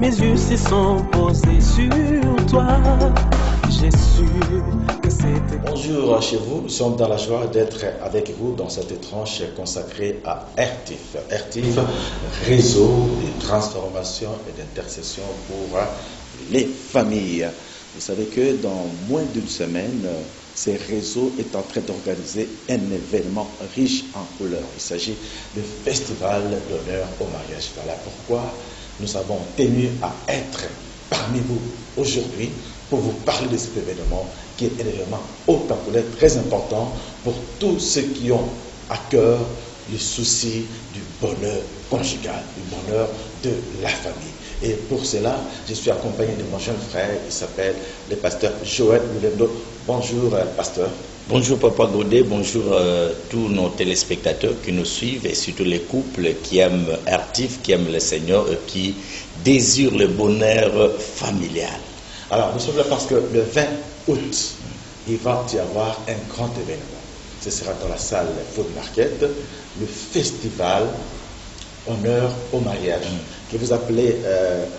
mes yeux se sont posés sur toi. J'ai su que c'était... Bonjour chez vous, nous sommes dans la joie d'être avec vous dans cette tranche consacrée à RTIF. RTIF, réseau de transformation et d'intercession pour les familles. Vous savez que dans moins d'une semaine, ces réseaux est en train d'organiser un événement riche en couleurs. Il s'agit du Festival d'honneur au mariage. Voilà pourquoi nous avons tenu à être parmi vous aujourd'hui pour vous parler de cet événement qui est un événement haut en couleurs très important pour tous ceux qui ont à cœur le souci du bonheur conjugal, du bonheur de la famille. Et pour cela, je suis accompagné de mon jeune frère, il s'appelle le pasteur Joël Willemdo. Bonjour, pasteur. Bonjour, Papa Godet. Bonjour tous nos téléspectateurs qui nous suivent et surtout les couples qui aiment RTIF, qui aiment le Seigneur et qui désirent le bonheur familial. Alors, nous sommes là parce que le 20 août, il va y avoir un grand événement. Ce sera dans la salle Food Market, le festival honneur au mariage, que vous appelez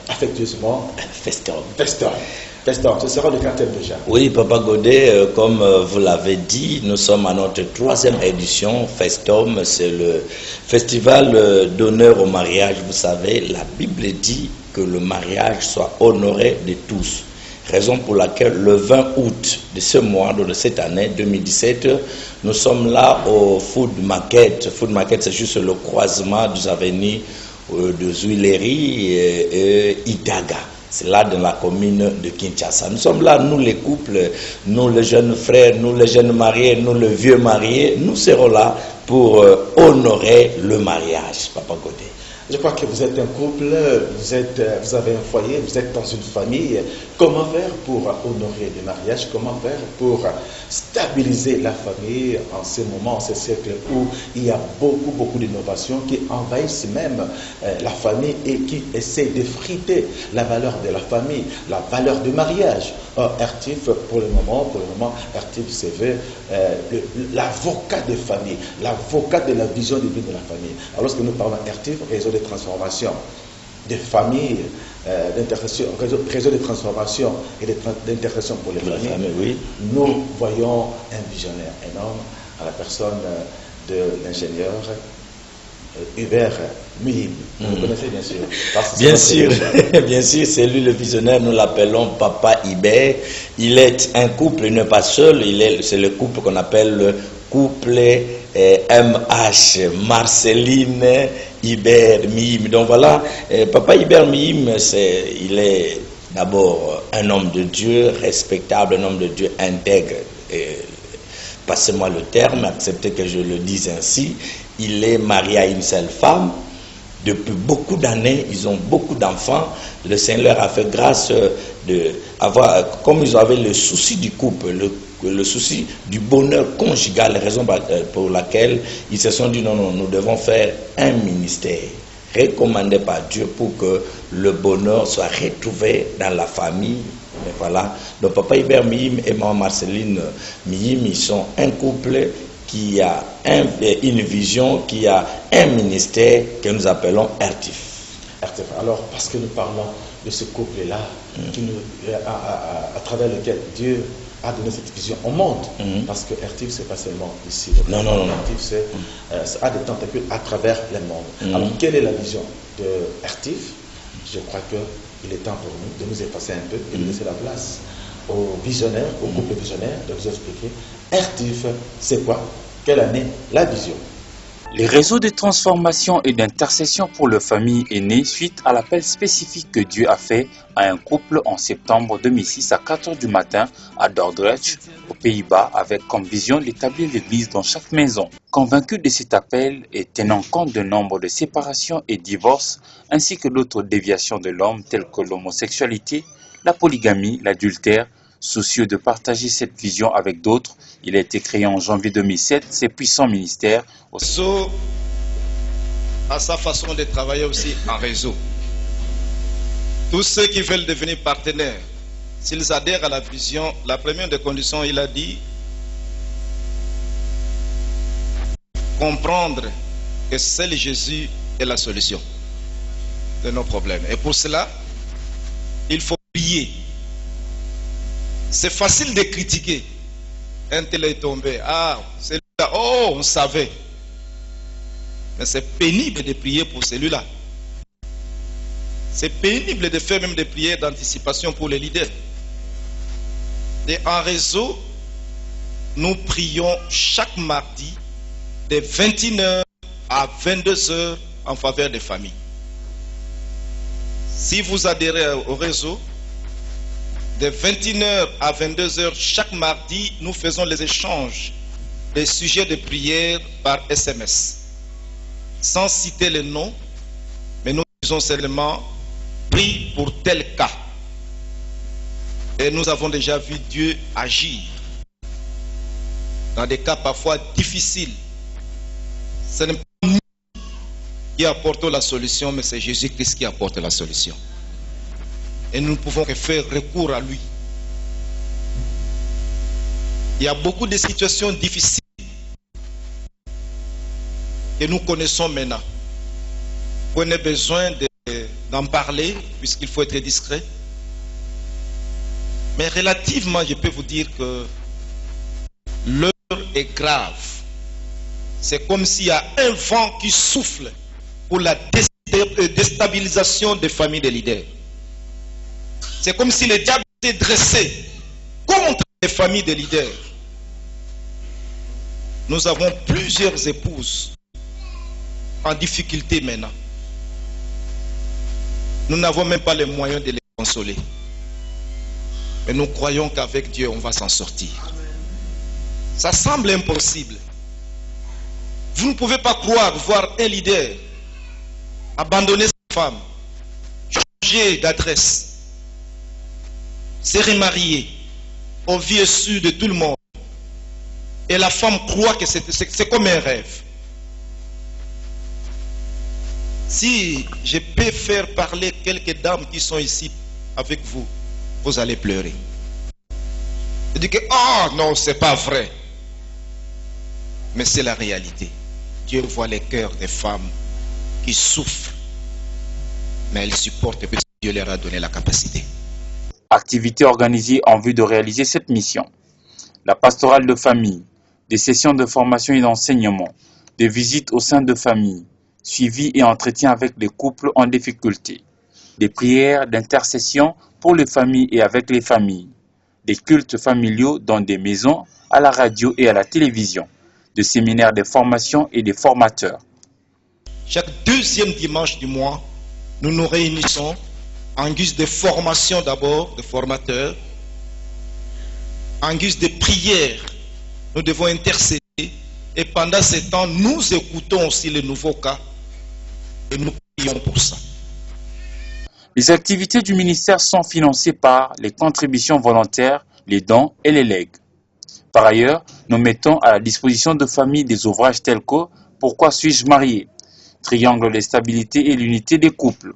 affectueusement Festum. Festum. Festum, ce sera le 4e déjà. Oui, Papa Godet, comme vous l'avez dit, nous sommes à notre 3e édition. Festum, c'est le festival d'honneur au mariage. Vous savez, la Bible dit que le mariage soit honoré de tous. Raison pour laquelle le 20 août de ce mois, de cette année 2017, nous sommes là au Food Market. Food Market, c'est juste le croisement des avenues de Zuileri et Idaga. C'est là dans la commune de Kinshasa. Nous sommes là, nous les couples, nous les jeunes frères, nous les jeunes mariés, nous les vieux mariés. Nous serons là pour honorer le mariage, Papa Godet. Je crois que vous êtes un couple, vous avez un foyer, vous êtes dans une famille. Comment faire pour honorer le mariage? Comment faire pour stabiliser la famille en ce moment, en ce siècle où il y a beaucoup d'innovations qui envahissent même la famille et qui essaient d'effriter la valeur de la famille, la valeur du mariage. Or, RTIF, pour le moment, RTIF se veut l'avocat des familles, l'avocat de la vision de vie de la famille. Alors, lorsque nous parlons RTIF, réseau de transformation des familles, réseau de transformation et d'intercession pour les familles, oui. Nous voyons un visionnaire, un homme à la personne de l'ingénieur Hubert Miyim. Vous le connaissez bien sûr. Bien sûr, bien sûr, c'est lui le visionnaire, nous l'appelons Papa Hubert. Il est un couple, il n'est pas seul, c'est le couple qu'on appelle le couple MH, Marceline Hubert Miyim. Donc voilà, Papa Hubert Miyim, il est d'abord un homme de Dieu, respectable, un homme de Dieu intègre. Passez-moi le terme, acceptez que je le dise ainsi. Il est marié à une seule femme. Depuis beaucoup d'années, ils ont beaucoup d'enfants. Le Seigneur a fait grâce comme ils avaient le souci du couple, le souci du bonheur conjugal, la raison pour laquelle ils se sont dit non, nous devons faire un ministère recommandé par Dieu pour que le bonheur soit retrouvé dans la famille. Mais voilà, donc Papa Hubert Miyim et Maman Marceline Miyim, ils sont un couple qui a une vision, qui a un ministère que nous appelons RTIF. RTIF. Alors, parce que nous parlons de ce couple-là, à travers lequel Dieu a donné cette vision au monde, parce que RTIF, c'est pas seulement ici. Non. RTIF, a des tentacules à travers le monde. Alors, quelle est la vision de RTIF? Je crois qu'il est temps pour nous de nous effacer un peu et de laisser la place aux visionnaires, au couple visionnaire, de vous expliquer RTIF, c'est quoi? Quelle année? La vision. Les réseaux de transformation et d'intercession pour les familles est né suite à l'appel spécifique que Dieu a fait à un couple en septembre 2006 à 4 h du matin à Dordrecht, aux Pays-Bas, avec comme vision d'établir l'église dans chaque maison. Convaincu de cet appel et tenant compte du nombre de séparations et divorces, ainsi que d'autres déviations de l'homme telles que l'homosexualité, la polygamie, l'adultère, soucieux de partager cette vision avec d'autres, il a été créé en janvier 2007, ce puissant ministère. So, à sa façon de travailler aussi en réseau. Tous ceux qui veulent devenir partenaires, s'ils adhèrent à la vision, la première des conditions, il a dit, comprendre que seul Jésus est la solution de nos problèmes. Et pour cela, il faut prier. C'est facile de critiquer. Un tel est tombé. Ah, celui-là, oh, on savait. Mais c'est pénible de prier pour celui-là. C'est pénible de faire même des prières d'anticipation pour les leaders. Et en réseau, nous prions chaque mardi de 21h à 22h en faveur des familles. Si vous adhérez au réseau, de 21h à 22h chaque mardi, nous faisons les échanges des sujets de prière par SMS. Sans citer les noms, mais nous disons seulement prie pour tel cas. Et nous avons déjà vu Dieu agir dans des cas parfois difficiles. Ce n'est pas nous qui apportons la solution, mais c'est Jésus-Christ qui apporte la solution. Et nous ne pouvons que faire recours à lui. Il y a beaucoup de situations difficiles que nous connaissons maintenant. Vous avez besoin d'en parler, puisqu'il faut être discret. Mais relativement, je peux vous dire que l'heure est grave. C'est comme s'il y a un vent qui souffle pour la déstabilisation des familles des leaders. C'est comme si le diable s'est dressé contre les familles des leaders. Nous avons plusieurs épouses en difficulté maintenant. Nous n'avons même pas les moyens de les consoler. Mais nous croyons qu'avec Dieu, on va s'en sortir. Ça semble impossible. Vous ne pouvez pas croire voir un leader abandonner sa femme, changer d'adresse, se remarier aux vieux su de tout le monde. Et la femme croit que c'est comme un rêve. Si je peux faire parler quelques dames qui sont ici avec vous, vous allez pleurer. Vous dites que, oh non, c'est pas vrai. Mais c'est la réalité. Dieu voit les cœurs des femmes qui souffrent. Mais elles supportent parce que Dieu leur a donné la capacité. Activités organisées en vue de réaliser cette mission. La pastorale de famille, des sessions de formation et d'enseignement, des visites au sein de familles, suivi et entretien avec les couples en difficulté, des prières d'intercession pour les familles et avec les familles, des cultes familiaux dans des maisons, à la radio et à la télévision, des séminaires de formation et des formateurs. Chaque deuxième dimanche du mois, nous nous réunissons en guise de formation d'abord, de formateurs, en guise de prière. Nous devons intercéder et pendant ce temps, nous écoutons aussi les nouveaux cas et nous prions pour ça. Les activités du ministère sont financées par les contributions volontaires, les dons et les legs. Par ailleurs, nous mettons à la disposition de familles des ouvrages tels que « Pourquoi suis-je marié ?» Triangle de stabilité et l'unité des couples,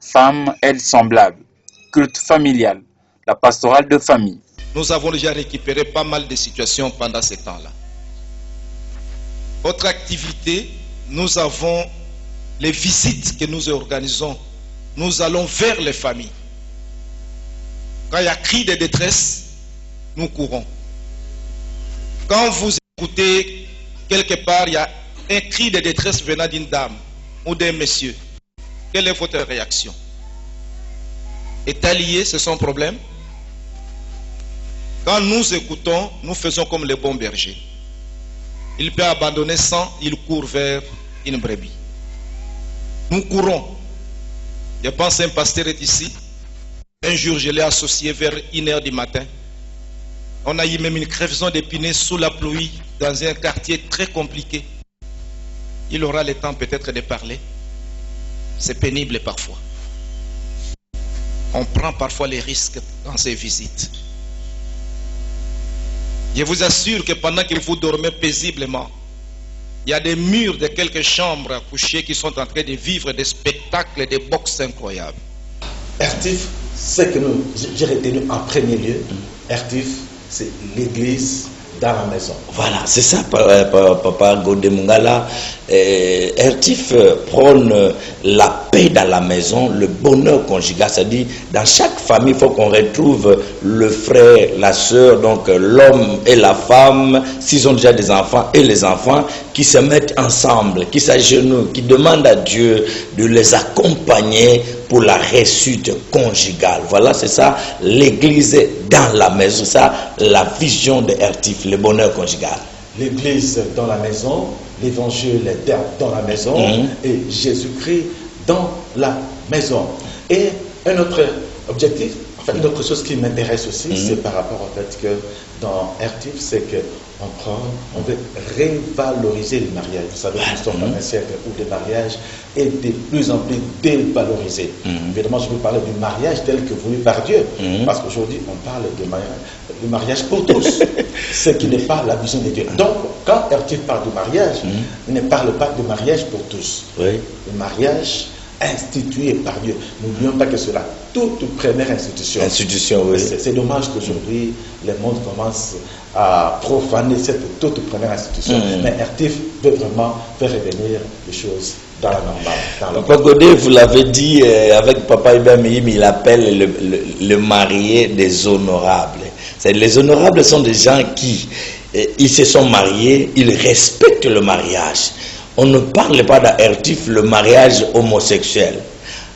Femmes, elles semblables, Culte familial, la pastorale de famille. Nous avons déjà récupéré pas mal de situations pendant ce temps-là. Autre activité, nous avons les visites que nous organisons. Nous allons vers les familles. Quand il y a cri de détresse, nous courons. Quand vous écoutez quelque part, il y a un cri de détresse venant d'une dame ou d'un monsieur, quelle est votre réaction? Est-elle liée, c'est son problème? Quand nous écoutons, nous faisons comme les bons bergers. Il peut abandonner 100, il court vers une brebis. Nous courons. Je pense qu'un pasteur est ici. Un jour, je l'ai associé vers 1h du matin. On a eu même une crevaison d'épineux sous la pluie dans un quartier très compliqué. Il aura le temps peut-être de parler. C'est pénible parfois. On prend parfois les risques dans ces visites. Je vous assure que pendant que vous dormez paisiblement, il y a des murs de quelques chambres à coucher qui sont en train de vivre des spectacles de boxe incroyables. Ertif, c'est que j'ai retenu en premier lieu, Ertif, c'est l'église dans la maison. Voilà, c'est ça, Papa Godé Mungala. Ertif prône la paix dans la maison, le bonheur conjugal. C'est-à-dire, dans chaque famille, il faut qu'on retrouve le frère, la sœur, donc l'homme et la femme, s'ils ont déjà des enfants, et les enfants, qui se mettent ensemble, qui s'agenouillent, qui demandent à Dieu de les accompagner pour la réussite conjugale. Voilà, c'est ça, l'église dans la maison, ça, la vision de Ertif, le bonheur conjugal. L'église dans la maison, l'évangile dans la maison et Jésus-Christ dans la maison. Et un autre objectif, enfin une autre chose qui m'intéresse aussi, c'est par rapport au fait que dans Ertif, c'est qu'on veut révaloriser le mariage. Vous savez, nous sommes dans un siècle où le mariage est de plus en plus dévalorisé. Évidemment, je veux parler du mariage tel que voulu par Dieu, parce qu'aujourd'hui, on parle de mariage pour tous, ce qui n'est pas la vision de Dieu. Donc, quand Ertif parle du mariage, il ne parle pas de mariage pour tous. Le mariage institué par Dieu. N'oublions pas que c'est la toute première institution. Oui. C'est dommage qu'aujourd'hui, le monde commence à profaner cette toute première institution. Mais Ertif veut vraiment faire revenir les choses dans la normale. Papa Godé, vous l'avez dit, avec Papa Ibamihim, il appelle le marié des honorables. Les honorables sont des gens qui, ils se sont mariés, ils respectent le mariage. On ne parle pas dans Ertif le mariage homosexuel.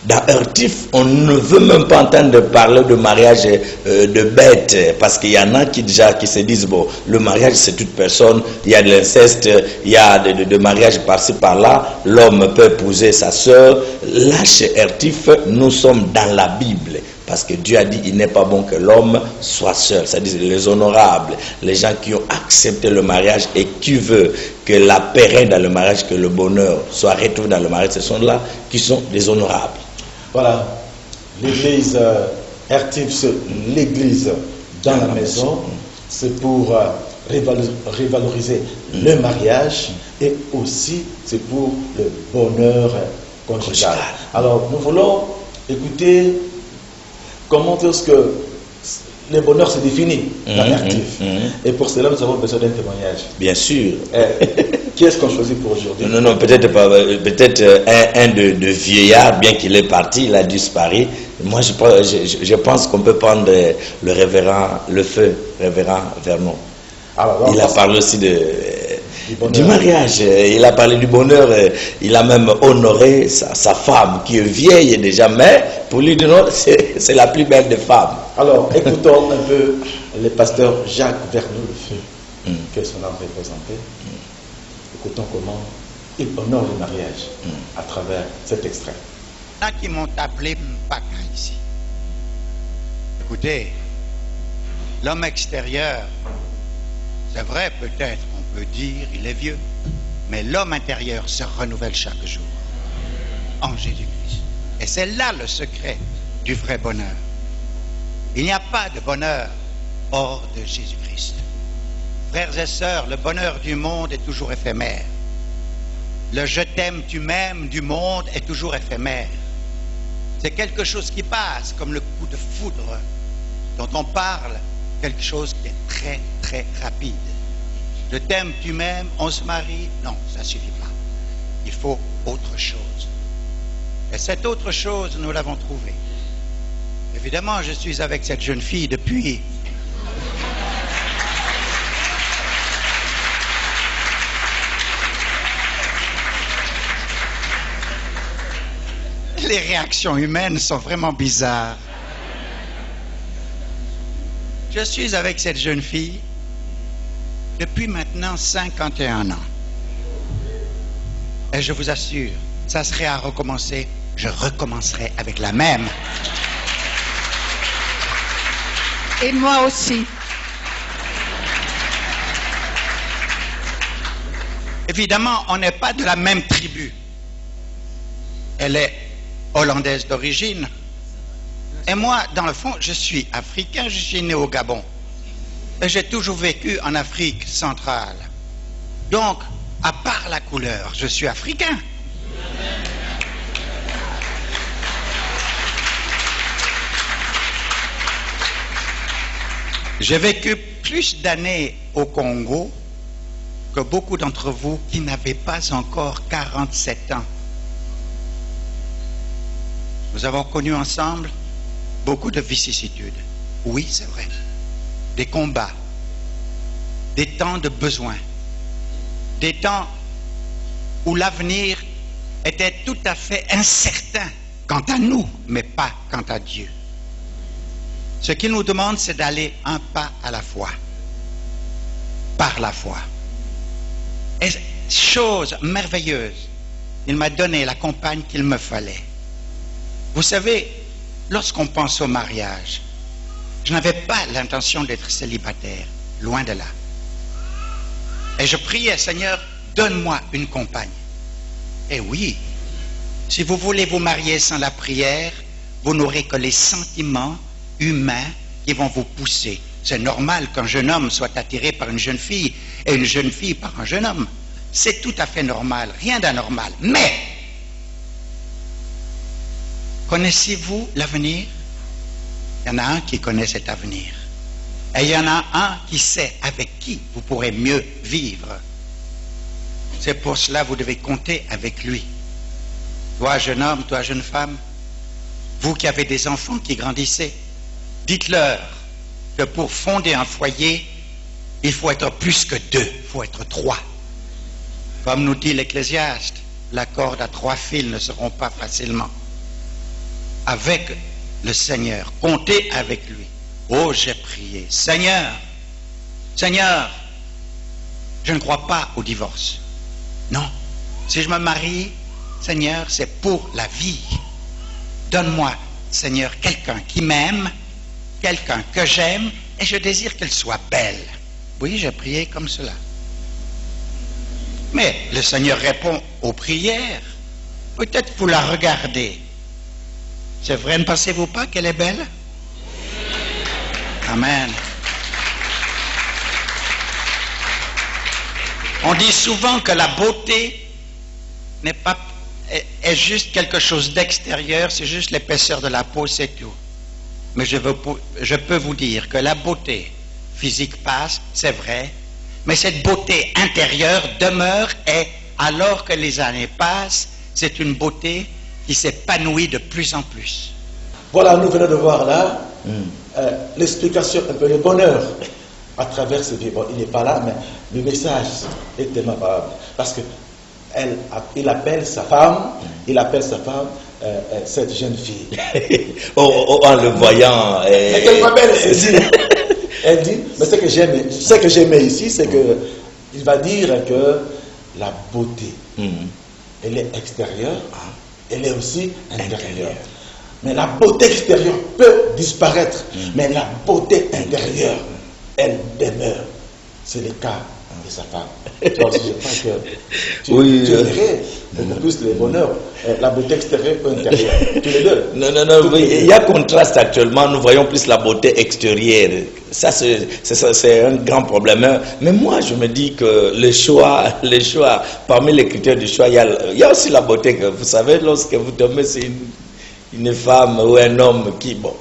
Dans Ertif, on ne veut même pas entendre parler de mariage de bête, parce qu'il y en a qui se disent, bon, le mariage c'est toute personne, il y a de l'inceste, il y a de mariage par-ci par-là, l'homme peut épouser sa sœur. Là, chez Ertif, nous sommes dans la Bible. Parce que Dieu a dit, il n'est pas bon que l'homme soit seul. C'est-à-dire les honorables, les gens qui ont accepté le mariage et qui veulent que la paix règne dans le mariage, que le bonheur soit retrouvé dans le mariage, ce sont là qui sont des honorables. Voilà, l'église Ertif, l'église dans la maison, c'est pour revaloriser le mariage et aussi c'est pour le bonheur conjugal. Alors, nous voulons écouter comment est-ce que le bonheur se définit dans Ertif. Et pour cela, nous avons besoin d'un témoignage. Bien sûr. Qui est-ce qu'on choisit pour aujourd'hui? Non, peut-être pas. Peut-être un de vieillard, bien qu'il est parti, il a disparu. Moi, je pense qu'on peut prendre le révérend Vernon. Alors, il a parlé aussi du mariage, il a parlé du bonheur, il a même honoré sa femme qui est vieille déjà, mais pour lui c'est la plus belle des femmes. Alors écoutons un peu le pasteur Jacques Vernon le Feu, que son âme représentait. Écoutons comment il honore le mariage à travers cet extrait. Il y en a qui m'ont appelé Mpaka ici. Écoutez, l'homme extérieur, c'est vrai, peut-être, on peut dire, il est vieux, mais l'homme intérieur se renouvelle chaque jour en Jésus-Christ. Et c'est là le secret du vrai bonheur. Il n'y a pas de bonheur hors de Jésus-Christ. Frères et sœurs, le bonheur du monde est toujours éphémère. Le je t'aime, tu m'aimes du monde est toujours éphémère. C'est quelque chose qui passe, comme le coup de foudre dont on parle, quelque chose qui est très, très rapide. Je t'aime, tu m'aimes, on se marie. Non, ça ne suffit pas. Il faut autre chose. Et cette autre chose, nous l'avons trouvée. Évidemment, je suis avec cette jeune fille depuis. Les réactions humaines sont vraiment bizarres. Je suis avec cette jeune fille depuis maintenant 51 ans. Et je vous assure, ça serait à recommencer, je recommencerai avec la même. Et moi aussi. Évidemment, on n'est pas de la même tribu. Elle est hollandaise d'origine. Et moi, dans le fond, je suis africain, je suis né au Gabon. Et j'ai toujours vécu en Afrique centrale. Donc, à part la couleur, je suis africain. J'ai vécu plus d'années au Congo que beaucoup d'entre vous qui n'avaient pas encore 47 ans. Nous avons connu ensemble beaucoup de vicissitudes. Oui, c'est vrai. Des combats, des temps de besoin, des temps où l'avenir était tout à fait incertain quant à nous, mais pas quant à Dieu. Ce qu'il nous demande, c'est d'aller un pas à la fois, par la foi. Et chose merveilleuse, il m'a donné la compagne qu'il me fallait. Vous savez, lorsqu'on pense au mariage, je n'avais pas l'intention d'être célibataire, loin de là. Et je priais, Seigneur, donne-moi une compagne. Et oui, si vous voulez vous marier sans la prière, vous n'aurez que les sentiments humains qui vont vous pousser. C'est normal qu'un jeune homme soit attiré par une jeune fille et une jeune fille par un jeune homme. C'est tout à fait normal, rien d'anormal. Mais, connaissez-vous l'avenir? Il y en a un qui connaît cet avenir. Et il y en a un qui sait avec qui vous pourrez mieux vivre. C'est pour cela que vous devez compter avec lui. Toi, jeune homme, toi, jeune femme, vous qui avez des enfants qui grandissaient, dites-leur que pour fonder un foyer, il faut être plus que 2, il faut être 3. Comme nous dit l'Ecclésiaste, la corde à 3 fils ne se rompt pas facilement. Avec le Seigneur, comptez avec lui. Oh, j'ai prié, Seigneur, Seigneur, je ne crois pas au divorce. Non, si je me marie, Seigneur, c'est pour la vie. Donne-moi, Seigneur, quelqu'un qui m'aime, quelqu'un que j'aime, et je désire qu'elle soit belle. Oui, j'ai prié comme cela. Mais le Seigneur répond aux prières. Peut-être vous la regardez. C'est vrai, ne pensez-vous pas qu'elle est belle? Amen. On dit souvent que la beauté est juste quelque chose d'extérieur, c'est juste l'épaisseur de la peau, c'est tout. Mais je peux vous dire que la beauté physique passe, c'est vrai, mais cette beauté intérieure demeure et alors que les années passent, c'est une beauté qui s'épanouit de plus en plus. Voilà, nous venons de voir là l'explication, un peu le bonheur à travers ce vivant. Il n'est pas là, mais le message est tellement parable. Parce que il appelle sa femme, cette jeune fille. En le voyant. Mais quelle belle, elle dit, mais ce que j'aimais ici, c'est que il va dire que la beauté, elle est extérieure, elle est aussi intérieure. Mais la beauté extérieure peut disparaître, mais la beauté intérieure, elle demeure. C'est le cas de sa femme. Toi aussi, je pense que tu verrais beaucoup plus le bonheur, la beauté extérieure ou intérieure. Tous les deux. Non, il y a contraste actuellement, nous voyons plus la beauté extérieure. Ça, c'est un grand problème. Mais moi, je me dis que le choix, parmi les critères du choix, il y a aussi la beauté. Que, vous savez, lorsque vous tombez sur une femme ou un homme qui, bon,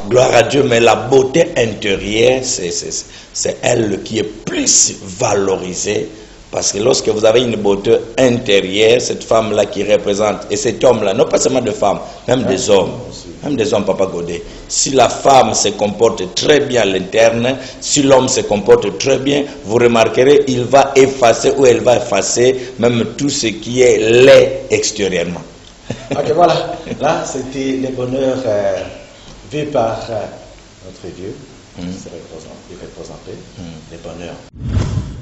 gloire à Dieu, mais la beauté intérieure, c'est elle qui est plus valorisée. Parce que lorsque vous avez une beauté intérieure, cette femme-là qui représente, et cet homme-là, non pas seulement de femmes, même des hommes, Papa Godet. Si la femme se comporte très bien à l'interne, si l'homme se comporte très bien, vous remarquerez, il va effacer ou elle va effacer même tout ce qui est laid extérieurement. Ok, voilà. Là, c'était le bonheur vu par notre Dieu. C'est représenté, le bonheur.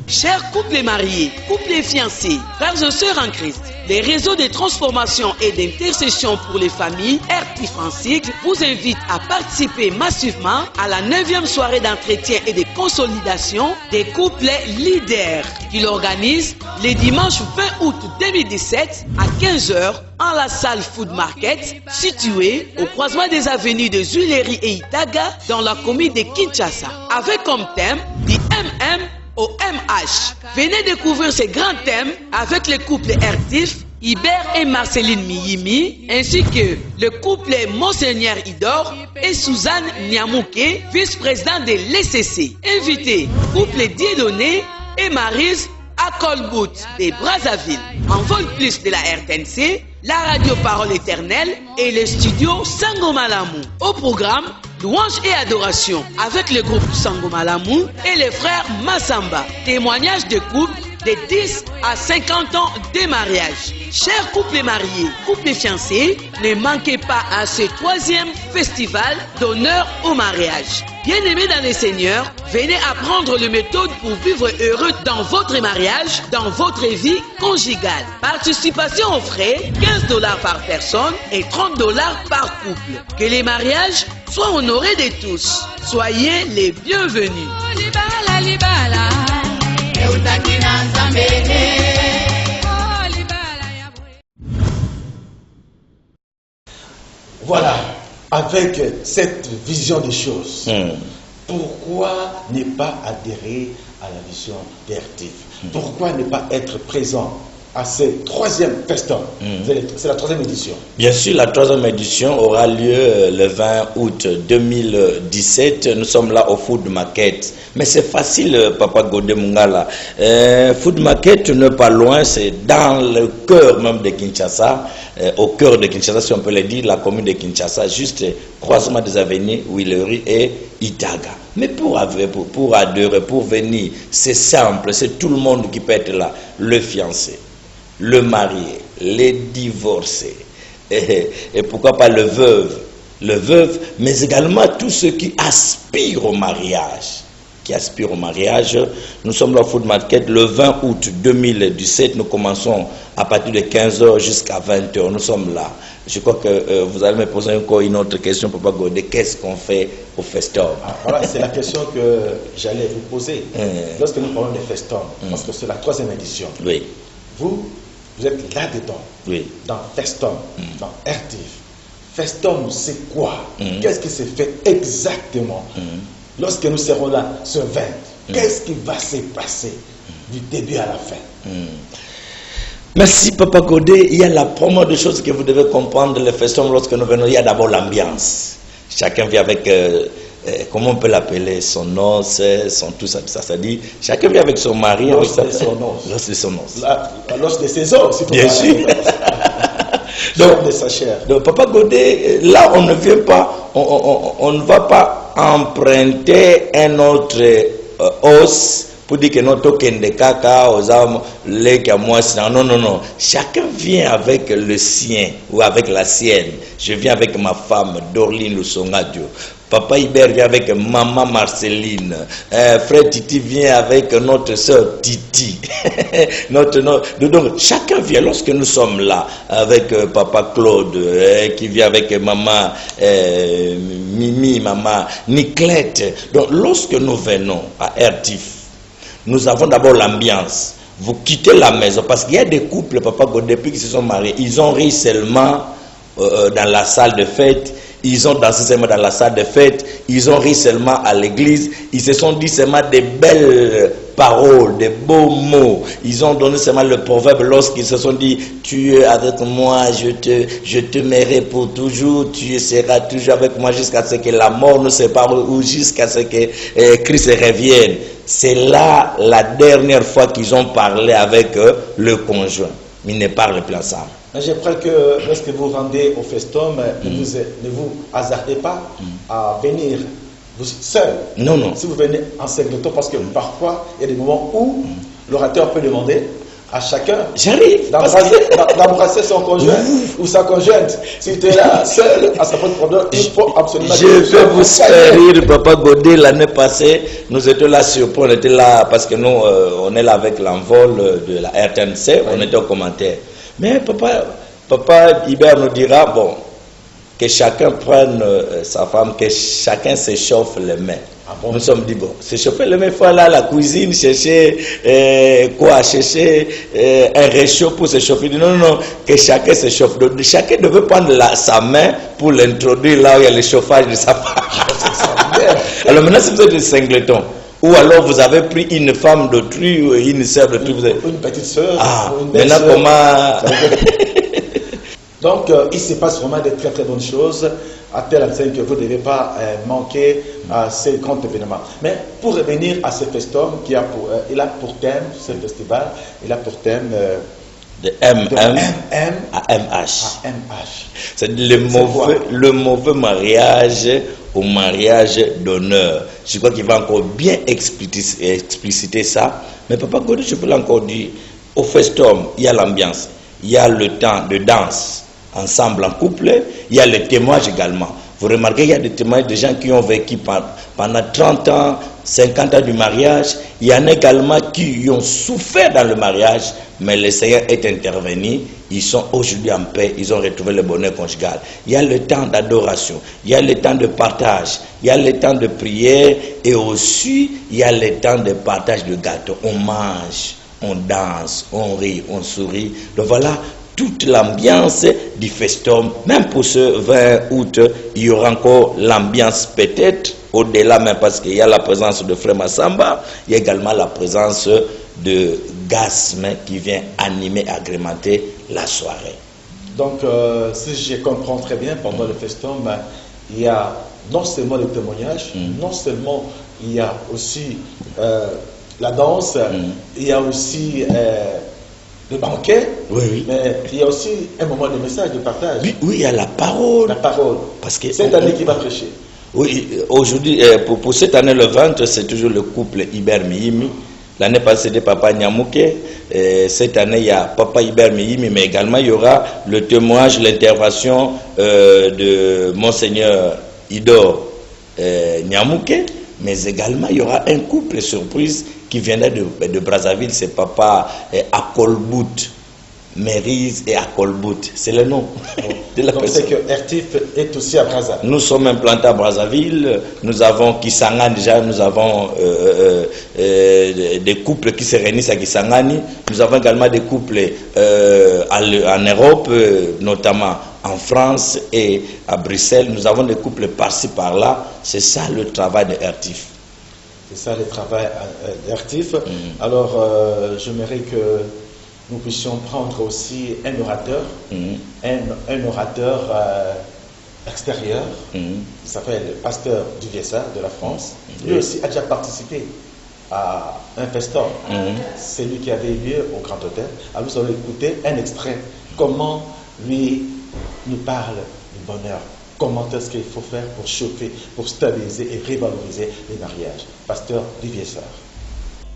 Chers couples mariés, couples fiancés, frères et sœurs en Christ, les réseaux de transformation et d'intercession pour les familles, RT Francique, vous invitent à participer massivement à la 9e soirée d'entretien et de consolidation des couples leaders qu'il organise les dimanches 20 août 2017 à 15h en la salle Food Market située au croisement des avenues de Zuileri et Itaga dans la commune de Kinshasa, avec comme thème du MM au MH. Venez découvrir ces grands thèmes avec les couples RTIF, Hubert et Marceline Miyimi, ainsi que le couple Monseigneur Idor et Suzanne Niamouké, vice-président de l'ECC. Invité, couple Dieudonné et Maryse Akolbout de Brazzaville. En vol plus de la RTNC, la radio Parole Éternelle et le studio Sangomalamou. Au programme, louange et adoration avec le groupe Sangomalamou et les frères Massamba. Témoignage de couple de 10 à 50 ans de mariage. Chers couples mariés, couples fiancés, ne manquez pas à ce 3e festival d'honneur au mariage. Bien-aimés dans le Seigneur, venez apprendre les méthodes pour vivre heureux dans votre mariage, dans votre vie conjugale. Participation aux frais, $15 par personne et $30 par couple. Que les mariages soient honorés de tous. Soyez les bienvenus. Voilà, avec cette vision des choses, pourquoi ne pas adhérer à la vision d'RTIF? Pourquoi ne pas être présent à ce 3e festin? C'est la 3e édition. Bien sûr, la 3e édition aura lieu le 20 août 2017. Nous sommes là au Food Market. Mais c'est facile, Papa Godé Mungala. Food Market n'est pas loin, c'est dans le cœur même de Kinshasa, au cœur de Kinshasa, si on peut le dire, la commune de Kinshasa, juste croisement des avenues Willery et Itaga. Mais pour adhérer, pour venir, c'est simple, c'est tout le monde qui peut être là. Le fiancé, le marié, les divorcés, et pourquoi pas le veuve, mais également tous ceux qui aspirent au mariage. Nous sommes là au Food Market le 20 août 2017. Nous commençons à partir de 15h jusqu'à 20h. Nous sommes là. Je crois que vous allez me poser encore une autre question, Papa Godé. Qu'est-ce qu'on fait au festum? Voilà, c'est la question que j'allais vous poser. Lorsque nous parlons de festum, parce que c'est la 3e édition. Oui. Vous êtes là-dedans. Oui. Dans festum, dans RTIF. Festum, c'est quoi? Qu'est-ce qui se fait exactement? Lorsque nous serons là ce 20, qu'est-ce qui va se passer du début à la fin? Merci Papa Godé. Il y a la première des choses que vous devez comprendre le festum lorsque nous venons. Il y a d'abord l'ambiance. Chacun vient avec, comment on peut l'appeler, son noce, son tout ça, ça dit. Chacun vient avec son mari. L'os de son os. L'os de son os. L'os de ses os, si bien sûr. Donc, de sa chair. Donc Papa Godé, là on ne vient pas, on ne va pas emprunter un autre os pour dire que notre token de caca aux âmes les moi non, chacun vient avec le sien ou avec la sienne. Je viens avec ma femme Dorline Lusongadio. Papa Hubert vient avec maman Marceline. Frère Titi vient avec notre soeur Titi. Donc chacun vient. Lorsque nous sommes là avec Papa Claude qui vient avec maman Mimi, maman Niclette. Donc lorsque nous venons à RTIF, nous avons d'abord l'ambiance. Vous quittez la maison parce qu'il y a des couples, Papa Godé, depuis qu'ils se sont mariés, ils ont ri seulement dans la salle de fête. Ils ont dansé seulement dans la salle de fête, ils ont ri seulement à l'église, ils se sont dit seulement des belles paroles, des beaux mots. Ils ont donné seulement le proverbe lorsqu'ils se sont dit, tu es avec moi, je te m'aimerai pour toujours, tu seras toujours avec moi jusqu'à ce que la mort nous sépare ou jusqu'à ce que Christ revienne. C'est là la dernière fois qu'ils ont parlé avec le conjoint. Ils ne parlent plus ensemble. Je crois que lorsque vous rendez au festum, ne vous hasardez pas à venir vous seul. Non. Si vous venez en singleton, parce que parfois, il y a des moments où l'orateur peut demander à chacun d'embrasser son conjoint ou sa conjointe. Si tu es là seul, à sa propre problème, il faut absolument... Je peux vous faire rire, Papa Godé. L'année passée, nous étions là on était là parce que nous, on est là avec l'envol de la RTNC, on était au commentaire. Mais Papa Hubert nous dira, bon, que chacun prenne sa femme, que chacun s'échauffe les mains. Nous sommes dit, bon, s'échauffer les mains, il faut aller à la cuisine, chercher chercher un réchaud pour s'échauffer. Non, que chacun s'échauffe. Donc, chacun devait prendre sa main pour l'introduire là où il y a le chauffage de sa femme. Alors maintenant, si vous êtes des singletons, Ou alors vous avez pris une femme d'autrui ou une sœur d'autrui. Une petite sœur. Ah, une belle maintenant sœur. comment... Donc, il se passe vraiment de très très bonnes choses à tel enseigne que vous ne devez pas manquer à ces grands événements. Mais pour revenir à ce festum qui a il a pour thème, ce festival, il a pour thème de MM MM à MH. à MH. C'est le mauvais mariage au mariage d'honneur. Je crois qu'il va encore bien expliciter ça. Mais Papa Godou, je peux l'encore dire. Au festum, il y a l'ambiance. Il y a le temps de danse ensemble en couple. Il y a le témoignage également. Vous remarquez, il y a des témoignages de gens qui ont vécu pendant 30 ans, 50 ans du mariage. Il y en a également qui ont souffert dans le mariage, mais le Seigneur est intervenu. Ils sont aujourd'hui en paix, ils ont retrouvé le bonheur conjugal. Il y a le temps d'adoration, il y a le temps de partage, il y a le temps de prière et aussi il y a le temps de partage de gâteaux. On mange, on danse, on rit, on sourit. Donc voilà toute l'ambiance du festum. Même pour ce 20 août, il y aura encore l'ambiance peut-être au-delà, même parce qu'il y a la présence de Frère Massamba, il y a également la présence de Gasme qui vient animer, agrémenter la soirée. Donc, si je comprends très bien, pendant le festum, il y a non seulement le témoignage, non seulement il y a aussi la danse, il y a aussi le banquet, oui. Mais il y a aussi un moment de message, de partage. Oui, il y a la parole. La parole. Parce que cette année qui va prêcher. Oui, aujourd'hui, pour cette année, le 20, c'est toujours le couple Iber Mihimi. L'année passée, c'était Papa Nyamouké. Cette année, il y a Papa Iber Mihimi, mais également, il y aura le témoignage, l'intervention de Monseigneur Idor Nyamouké. Mais également, il y aura un couple surprise qui viendra de Brazzaville. C'est Papa Akolbout. Mérise et Akolbout, c'est le nom de la personne. Donc c'est que Ertif est aussi à Brazzaville. Nous sommes implantés à Brazzaville, nous avons Kisangani déjà, nous avons des couples qui se réunissent à Kisangani, nous avons également des couples en Europe, notamment en France et à Bruxelles, nous avons des couples par-ci par-là, c'est ça le travail de Ertif. C'est ça le travail d'Ertif. Alors j'aimerais que nous puissions prendre aussi un orateur, un orateur extérieur, qui s'appelle le pasteur Duviesa de la France. Lui aussi a déjà participé à un festin. C'est lui qui avait eu lieu au Grand Hôtel. Alors vous allez écouter un extrait. Comment lui nous parle du bonheur. Comment est-ce qu'il faut faire pour chauffer, pour stabiliser et revaloriser les mariages. Pasteur Duviesa.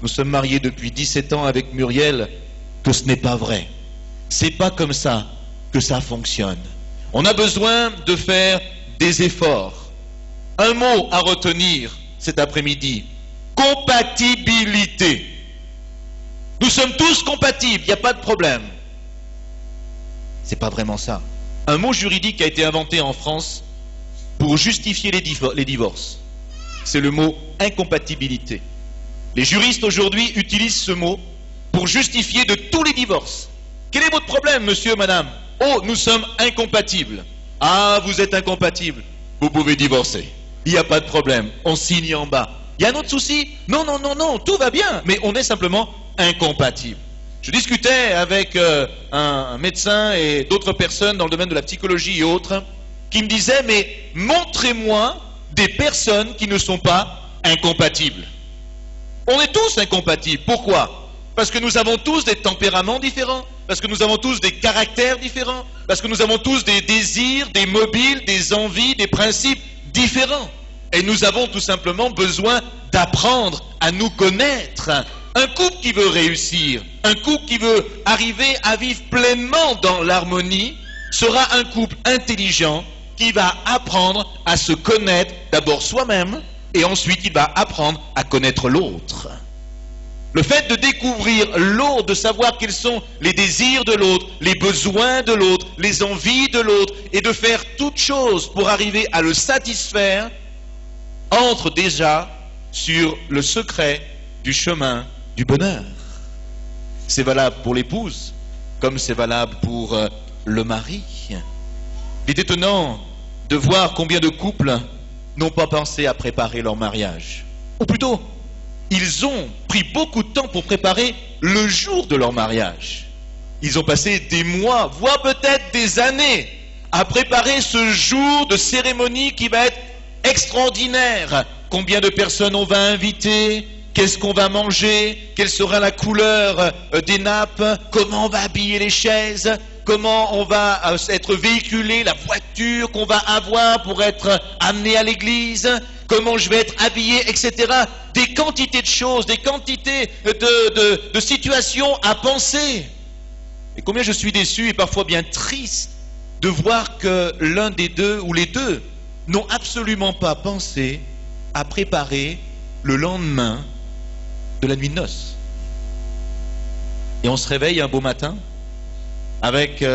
Nous sommes mariés depuis 17 ans avec Muriel. Que ce n'est pas vrai. C'est pas comme ça que ça fonctionne. On a besoin de faire des efforts. Un mot à retenir cet après-midi. Compatibilité. Nous sommes tous compatibles, il n'y a pas de problème. C'est pas vraiment ça. Un mot juridique a été inventé en France pour justifier les divorces. C'est le mot incompatibilité. Les juristes aujourd'hui utilisent ce mot pour justifier de tous les divorces. Quel est votre problème, monsieur, madame? Oh, nous sommes incompatibles. Ah, vous êtes incompatibles. Vous pouvez divorcer. Il n'y a pas de problème. On signe en bas. Il y a un autre souci? Non, non, non, non, tout va bien. Mais on est simplement incompatibles. Je discutais avec un médecin et d'autres personnes dans le domaine de la psychologie et autres qui me disaient, mais montrez-moi des personnes qui ne sont pas incompatibles. On est tous incompatibles. Pourquoi? Parce que nous avons tous des tempéraments différents, parce que nous avons tous des caractères différents, parce que nous avons tous des désirs, des mobiles, des envies, des principes différents. Et nous avons tout simplement besoin d'apprendre à nous connaître. Un couple qui veut réussir, un couple qui veut arriver à vivre pleinement dans l'harmonie, sera un couple intelligent qui va apprendre à se connaître d'abord soi-même et ensuite il va apprendre à connaître l'autre. Le fait de découvrir l'autre, de savoir quels sont les désirs de l'autre, les besoins de l'autre, les envies de l'autre, et de faire toute chose pour arriver à le satisfaire, entre déjà sur le secret du chemin du bonheur. C'est valable pour l'épouse, comme c'est valable pour le mari. Il est étonnant de voir combien de couples n'ont pas pensé à préparer leur mariage. Ou plutôt, ils ont pris beaucoup de temps pour préparer le jour de leur mariage. Ils ont passé des mois, voire peut-être des années, à préparer ce jour de cérémonie qui va être extraordinaire. Combien de personnes on va inviter? Qu'est-ce qu'on va manger? Quelle sera la couleur des nappes? Comment on va habiller les chaises? Comment on va être véhiculé, la voiture qu'on va avoir pour être amené à l'église? Comment je vais être habillé, etc. Des quantités de choses, des quantités de situations à penser. Et combien je suis déçu et parfois bien triste de voir que l'un des deux ou les deux n'ont absolument pas pensé à préparer le lendemain de la nuit de noces. Et on se réveille un beau matin avec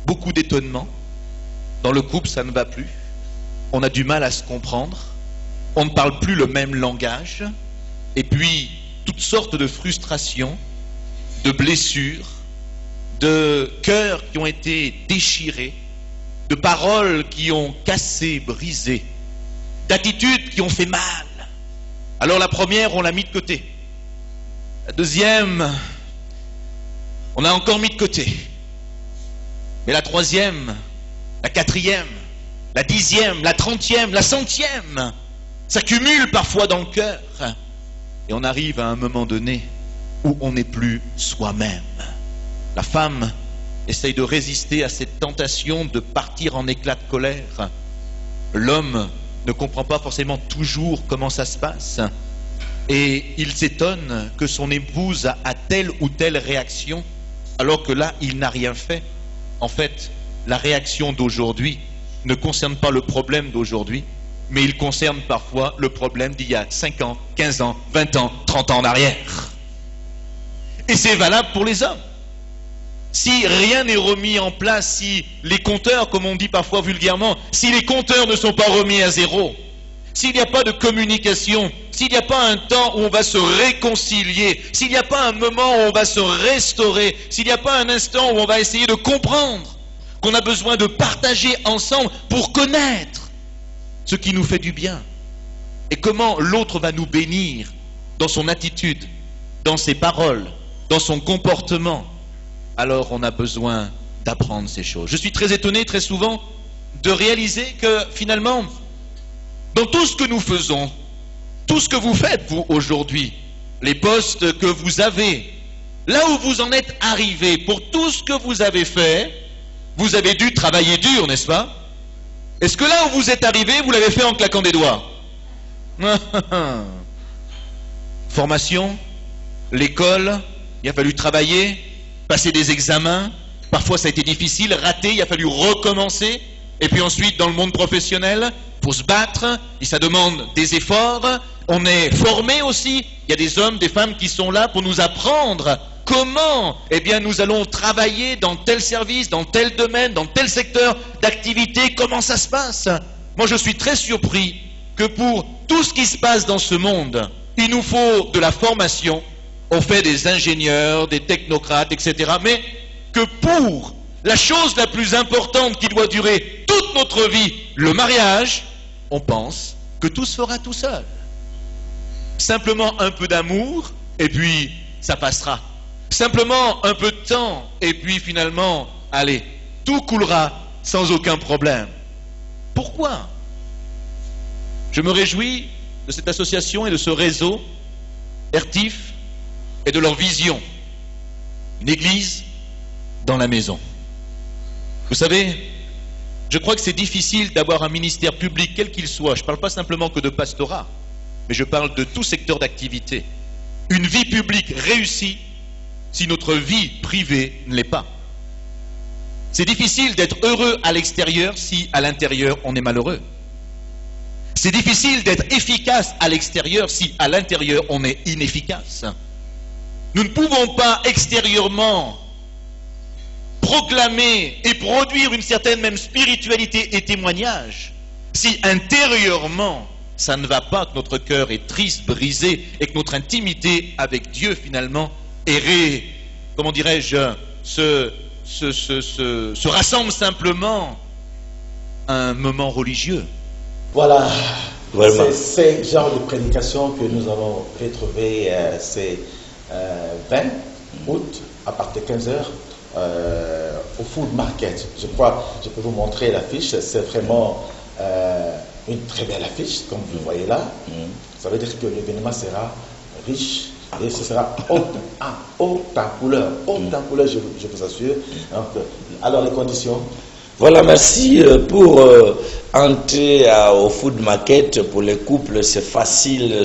beaucoup d'étonnement. Dans le couple, ça ne va plus. On a du mal à se comprendre. On ne parle plus le même langage. Et puis, toutes sortes de frustrations, de blessures, de cœurs qui ont été déchirés, de paroles qui ont cassé, brisé, d'attitudes qui ont fait mal. Alors la première, on l'a mis de côté. La deuxième, on l'a encore mis de côté. Mais la troisième, la quatrième, la 10e, la 30e, la 100e, ça cumule parfois dans le cœur. Et on arrive à un moment donné où on n'est plus soi-même. La femme essaye de résister à cette tentation de partir en éclat de colère. L'homme ne comprend pas forcément toujours comment ça se passe. Et il s'étonne que son épouse a telle ou telle réaction, alors que là, il n'a rien fait. En fait, la réaction d'aujourd'hui ne concerne pas le problème d'aujourd'hui, mais il concerne parfois le problème d'il y a 5 ans, 15 ans, 20 ans, 30 ans en arrière. Et c'est valable pour les hommes. Si rien n'est remis en place, si les compteurs, comme on dit parfois vulgairement, si les compteurs ne sont pas remis à zéro, s'il n'y a pas de communication, s'il n'y a pas un temps où on va se réconcilier, s'il n'y a pas un moment où on va se restaurer, s'il n'y a pas un instant où on va essayer de comprendre qu'on a besoin de partager ensemble pour connaître ce qui nous fait du bien et comment l'autre va nous bénir dans son attitude, dans ses paroles, dans son comportement, alors on a besoin d'apprendre ces choses. Je suis très étonné très souvent de réaliser que finalement, dans tout ce que nous faisons, tout ce que vous faites vous aujourd'hui, les postes que vous avez, là où vous en êtes arrivé, pour tout ce que vous avez fait, vous avez dû travailler dur, n'est-ce pas? Est-ce que là où vous êtes arrivé, vous l'avez fait en claquant des doigts? Formation, l'école, il a fallu travailler, passer des examens, parfois ça a été difficile, raté, il a fallu recommencer, et puis ensuite dans le monde professionnel, il faut se battre, et ça demande des efforts, on est formé aussi, il y a des hommes, des femmes qui sont là pour nous apprendre comment, eh bien, nous allons travailler dans tel service, dans tel domaine, dans tel secteur d'activité, comment ça se passe. Moi je suis très surpris que pour tout ce qui se passe dans ce monde, il nous faut de la formation. On fait des ingénieurs, des technocrates, etc. Mais que pour la chose la plus importante qui doit durer toute notre vie, le mariage, on pense que tout se fera tout seul. Simplement un peu d'amour, et puis ça passera. Simplement un peu de temps, et puis finalement, allez, tout coulera sans aucun problème. Pourquoi? Je me réjouis de cette association et de ce réseau, Ertif, et de leur vision. Une église dans la maison. Vous savez, je crois que c'est difficile d'avoir un ministère public, quel qu'il soit. Je ne parle pas simplement que de pastorat, mais je parle de tout secteur d'activité. Une vie publique réussie si notre vie privée ne l'est pas. C'est difficile d'être heureux à l'extérieur si à l'intérieur on est malheureux. C'est difficile d'être efficace à l'extérieur si à l'intérieur on est inefficace. Nous ne pouvons pas extérieurement proclamer et produire une certaine même spiritualité et témoignage si intérieurement ça ne va pas, que notre cœur est triste, brisé et que notre intimité avec Dieu finalement est, comment dirais-je, se rassemble simplement à un moment religieux. Voilà, Vraiment. C'est ce genre de prédication que nous allons retrouver c'est 20 août à partir de 15h au Food Market. Je crois, je peux vous montrer l'affiche. C'est vraiment une très belle affiche, comme vous le voyez là. Ça veut dire que l'événement sera riche et ce sera haut en couleur, je vous assure. Donc, alors les conditions. Voilà, merci pour entrer au Food Market. Pour les couples, c'est facile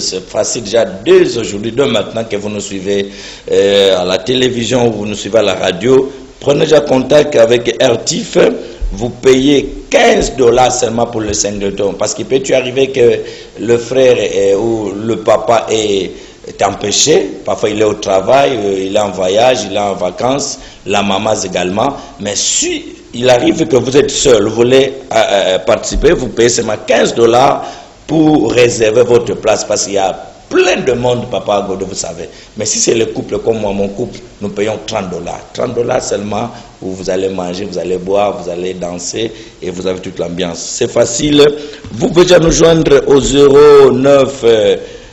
déjà dès aujourd'hui, dès maintenant que vous nous suivez à la télévision ou vous nous suivez à la radio. Prenez déjà contact avec RTIF, vous payez $15 seulement pour le singleton, parce qu'il peut arriver que le frère ou le papa est empêché, parfois il est au travail, il est en voyage, il est en vacances, la maman également, mais si il arrive que vous êtes seul, vous voulez participer, vous payez seulement $15 pour réserver votre place, parce qu'il y a plein de monde, Papa Godé, vous savez. Mais si c'est le couple comme moi, mon couple, nous payons $30. $30 seulement, où vous allez manger, vous allez boire, vous allez danser et vous avez toute l'ambiance. C'est facile. Vous pouvez déjà nous joindre au 09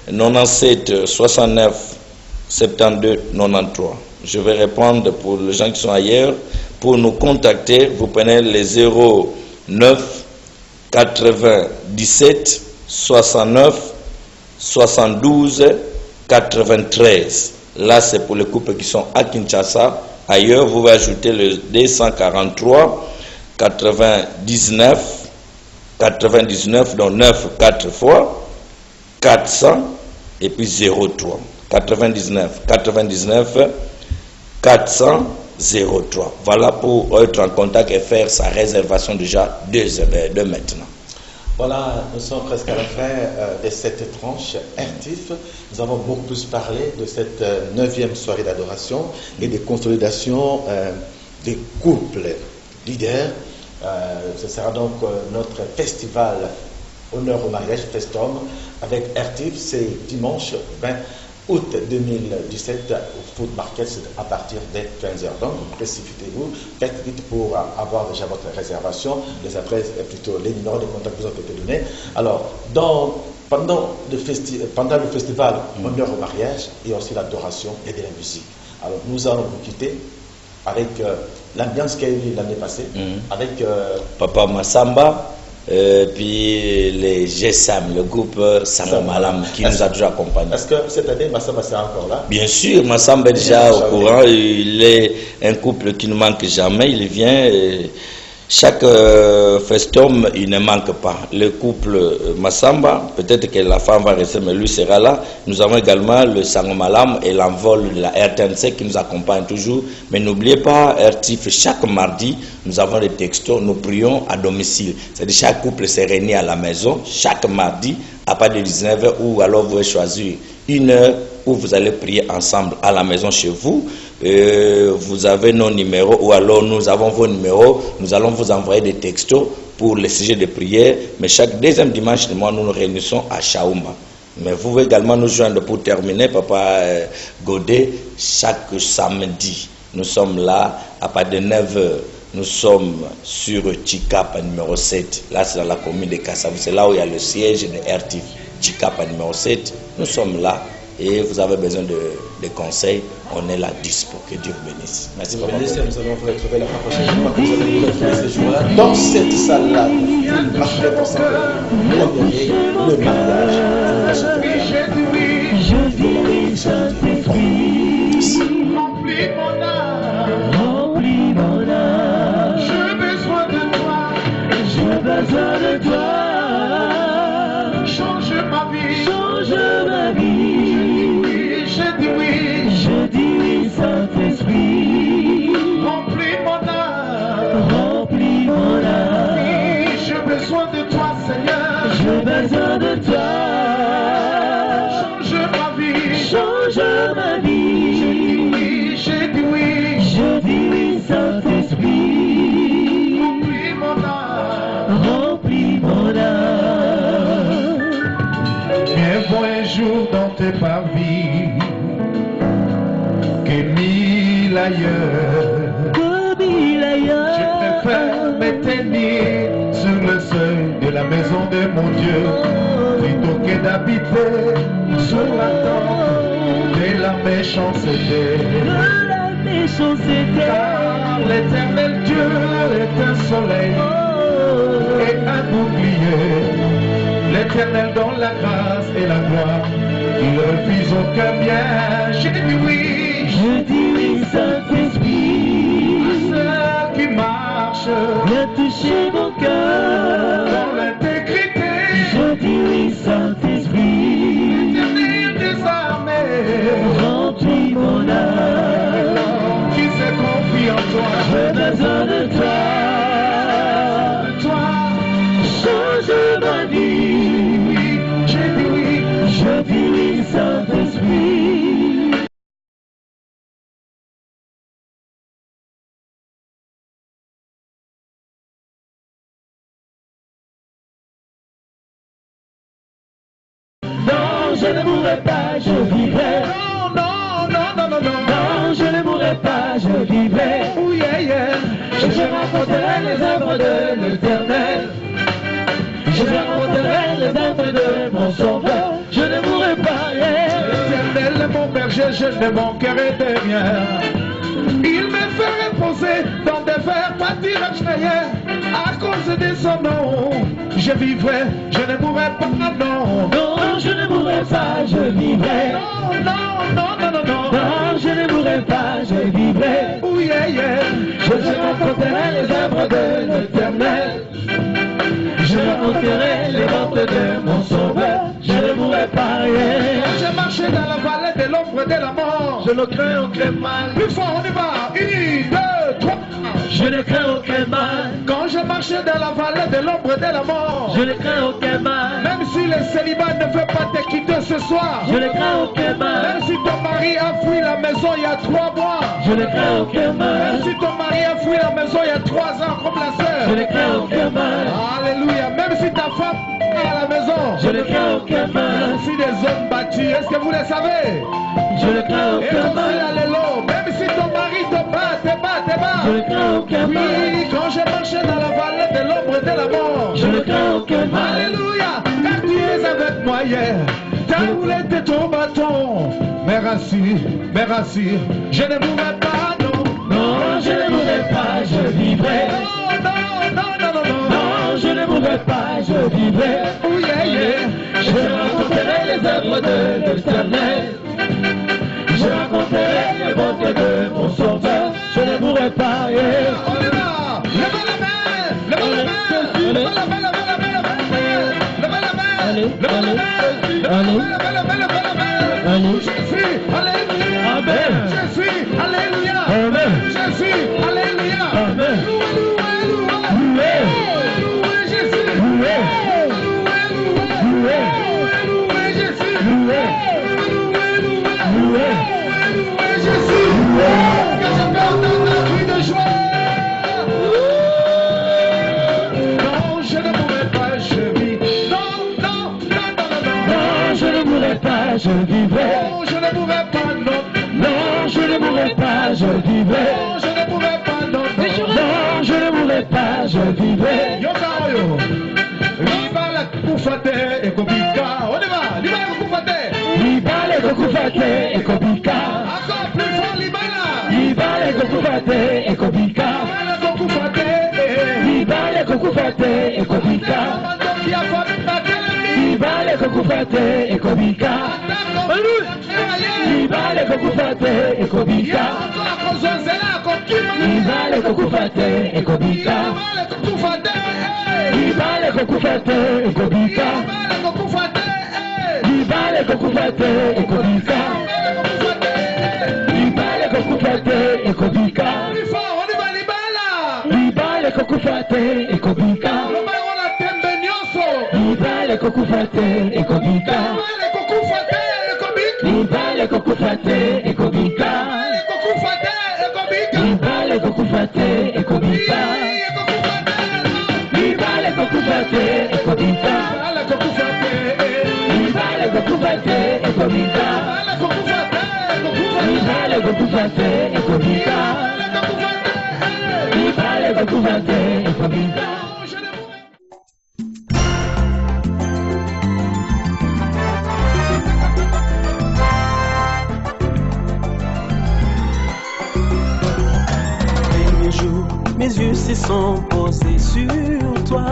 97 69 72 93. Je vais répondre pour les gens qui sont ailleurs. Pour nous contacter, vous prenez les 09 97 69 72 93. Là, c'est pour les couples qui sont à Kinshasa. Ailleurs, vous pouvez ajouter le 243 99 99, donc 9 4 fois 400 et puis 03. 99 99 400 03. Voilà pour être en contact et faire sa réservation déjà de maintenant. Voilà, nous sommes presque à la fin de cette tranche RTIF. Nous avons beaucoup plus parlé de cette 9e soirée d'adoration et de consolidation des couples leaders. Ce sera donc notre festival Honneur au mariage, Festum, avec RTIF. C'est dimanche 20 août 2017 au Food Market à partir de 15h. Donc, précipitez-vous, faites vite pour avoir déjà votre réservation. Plutôt les numéros de contact vous ont été donnés. Alors, pendant le festival Honneur au mariage, il y a aussi l'adoration et de la musique. Alors, nous allons vous quitter avec l'ambiance qu'il y a eu l'année passée, avec Papa Massamba. Puis les GSAM, le groupe Sangomalam qui nous a toujours accompagnés. Est-ce que cette année Massamba sera encore là? Bien sûr, Massamba est déjà au courant. Il est un couple qui ne manque jamais. Il vient. Chaque festum, il ne manque pas. Le couple Massamba, peut-être que la femme va rester, mais lui sera là. Nous avons également le Sangomalam et l'envol de la RTNC qui nous accompagne toujours. Mais n'oubliez pas, RTIF, chaque mardi, nous avons des textos, nous prions à domicile. C'est-à-dire chaque couple s'est réuni à la maison, chaque mardi, à partir de 19h, ou alors vous pouvez choisir une heure où vous allez prier ensemble à la maison chez vous. Vous avez nos numéros, ou alors nous avons vos numéros. Nous allons vous envoyer des textos pour les sujets de prière. Mais chaque deuxième dimanche de mois, nous nous réunissons à Chaouma. Mais vous pouvez également nous joindre pour terminer, Papa Godé, chaque samedi. Nous sommes là à partir de 9h. Nous sommes sur Chikapa numéro 7. Là, c'est dans la commune de Kassavou. C'est là où il y a le siège de RTIF. Chikapa numéro 7. Nous sommes là. Et vous avez besoin de conseils, on est là dispo. Que Dieu vous bénisse. Merci beaucoup. Nous allons vous retrouver la prochaine fois que vous allez nous retrouver ce jour-là dans cette salle-là. Parfait pour ça. Le mariage. Remplis mon âme, remplis mon âme. J'ai besoin de toi, j'ai besoin de toi. Change ma vie, change ma vie. Je dis oui, Saint-Esprit. Remplis mon âme, remplis mon âme. Oui, j'ai besoin de toi, Seigneur. J'ai besoin de toi. Change ma vie, change ma vie. Je dis oui, Saint-Esprit. Remplis mon âme, remplis mon âme. Viens voir un jour dans tes parvis que mille ailleurs. Je préfère me tenir sur le sol. seuil de la maison de mon Dieu, plutôt que d'habiter sur la tente de la méchanceté. Car l'éternel Dieu est un soleil et un bouclier. L'éternel donne la grâce et la gloire, il refuse aucun bien. Je dis oui, Saint-Esprit, à ceux qui marchent, viens toucher mon cœur dans l'intégrité. Je dis oui, Saint-Esprit, l'éternel des armées, remplis mon âme, qui s'est confié en toi. J'ai besoin de toi, change ma vie. Je dis oui, Saint-Esprit. Non, je ne mourrai pas, je vivrai. Non, je ne mourrai pas, je vivrai. Oh yeah, yeah. Je raconterai les œuvres de l'Éternel. Je raconterai les œuvres de mon Sauveur. Je ne mourrai pas. L'Éternel est mon berger, je ne manquerai de rien. Il me fait reposer dans des verts pâtirages meilleurs. À cause de son nom, je vivrai, je ne mourrai pas. Non, non, je ne mourrai pas, je vivrai. Non, je ne mourrai pas, je vivrai. Oh yeah, yeah. Je raconterai les œuvres de l'Éternel. Je raconterai les ventes de mon Sauveur. Je ne mourrai pas. Yeah. Quand je marchais dans la vallée de l'ombre de la mort, je ne crains aucun mal. Plus fort, on y va. 1, 2, 3. Je ne crains aucun mal. Quand je marchais dans la vallée de l'ombre de la mort, je ne crains aucun mal. Même si le célibat ne veut pas te quitter ce soir, je ne crains aucun mal. Même si ton mari a fui la maison il y a 3 mois, je ne crains aucun mal. Même si ton mari a fui la maison il y a 3 ans comme la sœur, je ne crains aucun mal. Alléluia. Même si ta femme est à la maison, je ne crains aucun mal. Même si des hommes battus, est-ce que vous le savez? Je ne crains aucun mal. Même si ton mari te bat, je ne crains aucun mal. Oui, quand je marchais dans la vallée de l'ombre de la mort, je ne crains aucun mal. Alléluia, car tu es avec moi hier. Ta roulette et ton bâton me rassure, je ne mourrai pas, non. Non, je ne mourrai pas, je vivrai. Non, je ne mourrai pas, je vivrai. Oh yeah, yeah. Je raconterai les œuvres de l'Éternel. Je raconterai les ventes de mon Sauveur. Je ne mourrai pas. Yeah. On y va. Levez la main. Levez la main. Levez la main. Levez la main. Levez la main. Je suis alléluia. Amen. Je suis alléluia. Amen. Je suis alléluia. Amen. Loué Jésus. Loué Jésus. Loué Jésus. Que je peux entendre un cri de joie. Non, je ne mourrai pas, je vis. Non, je ne mourrai pas, je vivrai. Non, je ne mourrai pas, non. Non, je ne mourrai pas, je vivrai. Non, je ne mourrai pas, non. Non, je ne mourrai pas, je vivrai. Yokaoyo. Libala kufate ekobika. On y va. Libala kufate. Libala kufate ekobika. Encore plus fort libala. Libala kufate ekobika. Libala kufate. Libala kufate ekobika. Libala kufate ekobika. Libala kufate ekobika. Libala kufate ekobika. Libale kokufate ekobika. Libale kokufate ekobika. Libale kokufate ekobika. Libale kokufate ekobika. Libale kokufate ekobika. Libale kokufate ekobika. Libale kokufate ekobika. Libale kokufate ekobika. Libale kokufate ekobika. Libale kokufate ekobika. Libale kokufate ekobika. sont posés sur toi.